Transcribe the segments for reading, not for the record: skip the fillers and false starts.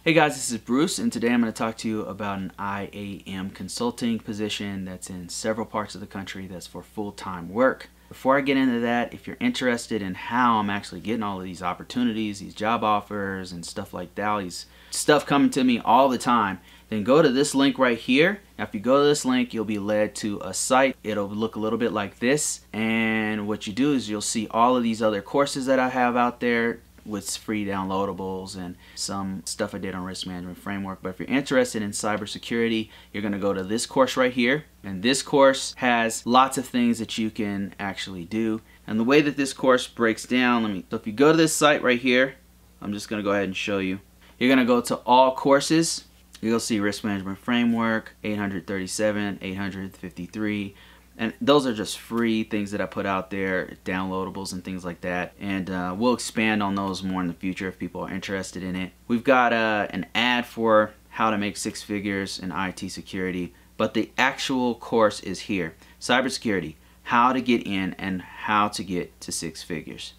Hey guys, this is Bruce, and today I'm going to talk to you about an IAM consulting position that's in several parts of the country that's for full-time work. Before I get into that, if you're interested in how I'm actually getting all of these opportunities, these job offers and stuff like that, all these stuff coming to me all the time, then go to this link right here. Now if you go to this link, you'll be led to a site. It'll look a little bit like this, and what you do is you'll see all of these other courses that I have out there with free downloadables and some stuff I did on risk management framework. But if you're interested in cybersecurity, you're going to go to this course right here, and this course has lots of things that you can actually do. And the way that this course breaks down, so if you go to this site right here, I'm just going to go ahead and show you. You're going to go to all courses. You'll see risk management framework 837, 853. And those are just free things that I put out there, downloadables and things like that. And we'll expand on those more in the future if people are interested in it. We've got an ad for how to make 6 figures in IT security, but the actual course is here. Cybersecurity, how to get in and how to get to 6 figures.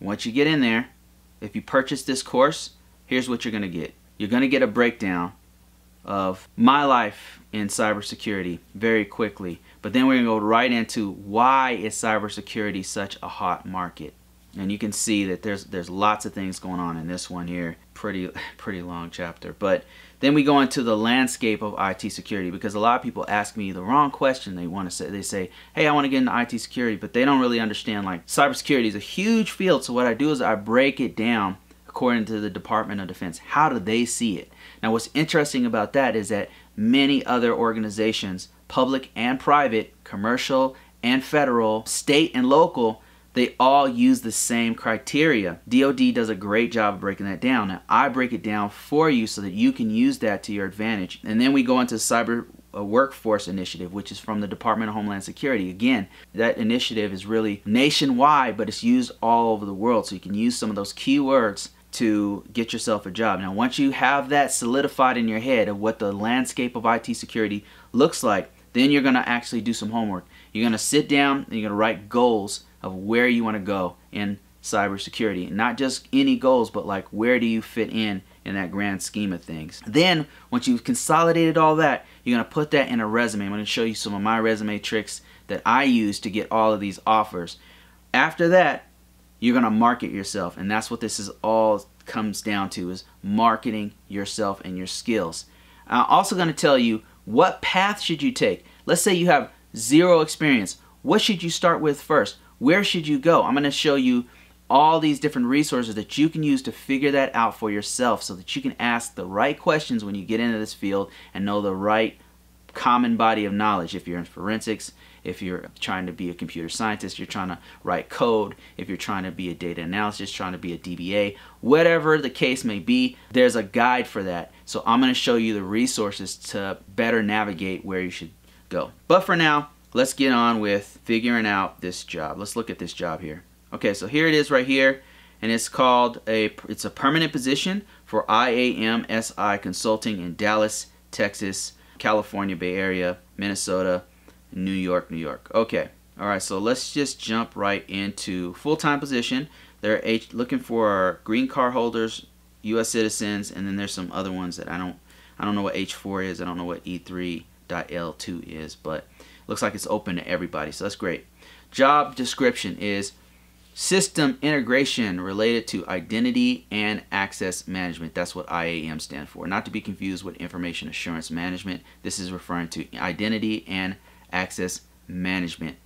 Once you get in there, if you purchase this course, here's what you're going to get. You're going to get a breakdown of my life in cybersecurity very quickly, but then we're gonna go right into why is cybersecurity such a hot market. And you can see that there's lots of things going on in this one here. Pretty long chapter. But then we go into the landscape of IT security, because a lot of people ask me the wrong question. They say, hey, I want to get into IT security, but they don't really understand, like, cybersecurity is a huge field. So what I do is I break it down according to the Department of Defense. How do they see it? Now what's interesting about that is that many other organizations, public and private, commercial and federal, state and local, they all use the same criteria. DoD does a great job of breaking that down. Now I break it down for you so that you can use that to your advantage. And then we go into cyber workforce initiative, which is from the Department of Homeland Security. Again, that initiative is really nationwide, but it's used all over the world. So you can use some of those keywords to get yourself a job. Now once you have that solidified in your head of what the landscape of IT security looks like, then you're going to actually do some homework. You're going to sit down and you're going to write goals of where you want to go in cybersecurity. Not just any goals, but like where do you fit in that grand scheme of things. Then once you've consolidated all that, you're going to put that in a resume. I'm going to show you some of my resume tricks that I use to get all of these offers. After that, you're going to market yourself, and that's what this is all comes down to, is marketing yourself and your skills. I'm also going to tell you what path should you take. Let's say you have 0 experience. What should you start with first? Where should you go? I'm going to show you all these different resources that you can use to figure that out for yourself, so that you can ask the right questions when you get into this field and know the right common body of knowledge. If you're in forensics, if you're trying to be a computer scientist, you're trying to write code, if you're trying to be a data analyst, trying to be a DBA, whatever the case may be, there's a guide for that. So I'm going to show you the resources to better navigate where you should go. But for now, let's get on with figuring out this job. Let's look at this job here. Okay, so here it is right here, and it's called it's a permanent position for IAM SI Consulting in Dallas, Texas, California, Bay Area, Minnesota, New York. Okay, all right, so let's just jump right into full-time position. They're looking for green card holders, U.S. citizens, and then there's some other ones that I don't know what H4 is. I don't know what E3.L2 is, but looks like it's open to everybody, so that's great. Job description is system integration related to identity and access management. That's what IAM stands for. Not to be confused with information assurance management. This is referring to identity and access management.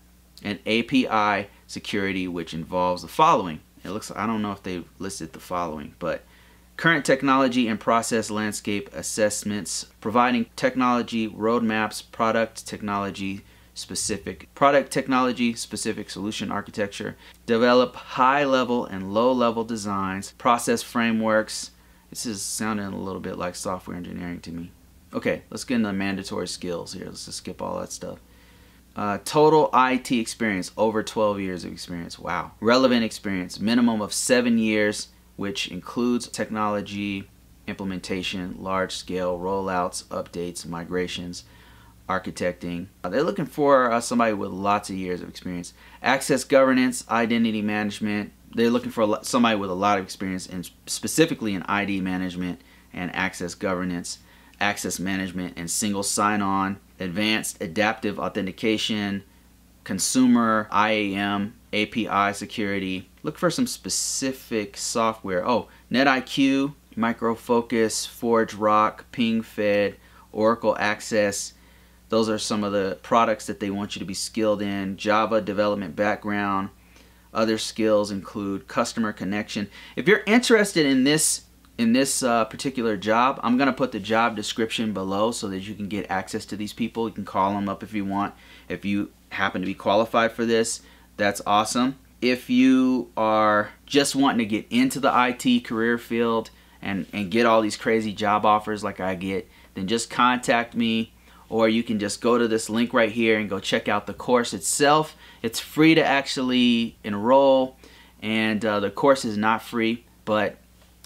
And API security, which involves the following. It looks, I don't know if they listed the following, but current technology and process landscape assessments, providing technology roadmaps, product technology specific solution architecture, develop high-level and low-level designs, process frameworks. This is sounding a little bit like software engineering to me. Okay, let's get into the mandatory skills here. Let's just skip all that stuff. Total IT experience, over 12 years of experience. Wow. Relevant experience, minimum of 7 years, which includes technology implementation, large-scale rollouts, updates, migrations, architecting. They're looking for somebody with lots of years of experience. Access governance, identity management. They're looking for somebody with a lot of experience, and specifically in ID management and access governance, access management and single sign-on, advanced adaptive authentication, consumer IAM, API security. Look for some specific software. Oh, NetIQ, Micro Focus, ForgeRock, PingFed, Oracle Access. Those are some of the products that they want you to be skilled in. Java development background. Other skills include customer connection. If you're interested in this particular job, I'm gonna put the job description below so that you can get access to these people. You can call them up if you want. If you happen to be qualified for this, that's awesome. If you are just wanting to get into the IT career field and get all these crazy job offers like I get, then just contact me, or you can just go to this link right here and go check out the course itself. It's free to actually enroll, and the course is not free, but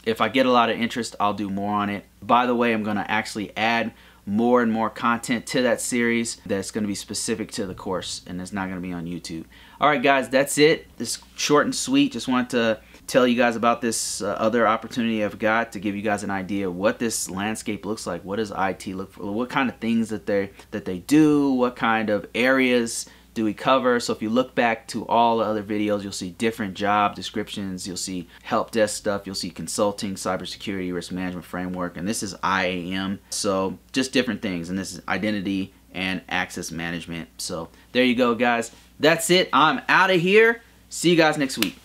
if I get a lot of interest, I'll do more on it. By the way, I'm going to actually add more and more content to that series that's going to be specific to the course, and it's not going to be on YouTube. Alright guys, that's it. This is short and sweet. Just wanted to tell you guys about this other opportunity I've got to give you guys an idea of what this landscape looks like. What does IT look for? What kind of things that they do? What kind of areas do we cover? So if you look back to all the other videos, you'll see different job descriptions. You'll see help desk stuff. You'll see consulting, cybersecurity, risk management framework, and this is IAM. So just different things, and this is identity and access management. So there you go, guys. That's it. I'm out of here. See you guys next week.